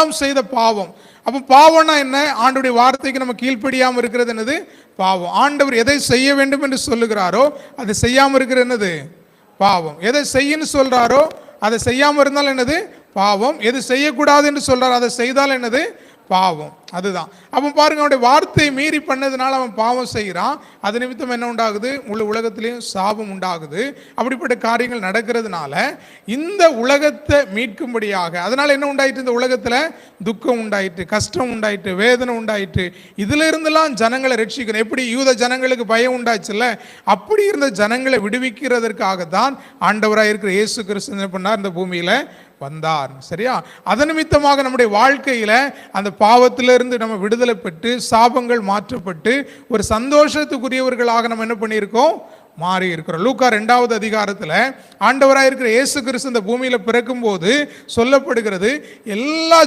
ஆதாம் செய்த பாவம். அப்போ பாவம்னா என்ன? ஆண்டவருடைய வார்த்தைக்கு நம்ம கீழ்ப்படியாமல் இருக்கிறது என்னது? பாவம். ஆண்டவர் எதை செய்ய வேண்டும் என்று சொல்லுகிறாரோ அதை செய்யாமல் இருக்கிறது என்னது? பாவம். எதை செய்யன்னு சொல்றாரோ அதை செய்யாமல் இருந்தால் என்னது? பாவம். எது செய்யக்கூடாது என்று சொல்றாரோ அதை செய்தால் என்னது? பாவம். அதுதான். அப்போ பாருங்க, அவனுடைய வார்த்தையை மீறி பண்ணதுனால அவன் பாவம் செய்கிறான். அது நிமித்தம் என்ன உண்டாகுது? முழு உலகத்திலையும் சாபம் உண்டாகுது. அப்படிப்பட்ட காரியங்கள் நடக்கிறதுனால இந்த உலகத்தை மீட்கும்படியாக, அதனால என்ன உண்டாயிட்டு? இந்த உலகத்தில் துக்கம் உண்டாயிட்டு, கஷ்டம் உண்டாயிட்டு, வேதனை உண்டாயிட்டு. இதுல இருந்தெல்லாம் ஜனங்களை ரட்சிக்கணும். எப்படி யூத ஜனங்களுக்கு பயம் உண்டாச்சுல்ல, அப்படி இருந்த ஜனங்களை விடுவிக்கிறதற்காக தான் ஆண்டவராக இருக்கிற இயேசு கிறிஸ்து என்ன பண்ணார்? இந்த பூமியில வந்தார். சரியா? அதன் நிமித்தமாக நம்முடைய வாழ்க்கையில அந்த பாவத்திலிருந்து நம்ம விடுதலை பெற்று சாபங்கள் மாற்றப்பட்டு ஒரு சந்தோஷத்துக்குரியவர்களாக நம்ம என்ன பண்ணியிருக்கோம்? மாறி இருக்கிறோம். லூக்கா 2வது அதிகாரத்தில் ஆண்டவராக இருக்கிற இயேசு கிறிஸ்து இந்த பூமியில பிறக்கும் போது சொல்லப்படுகிறது, எல்லா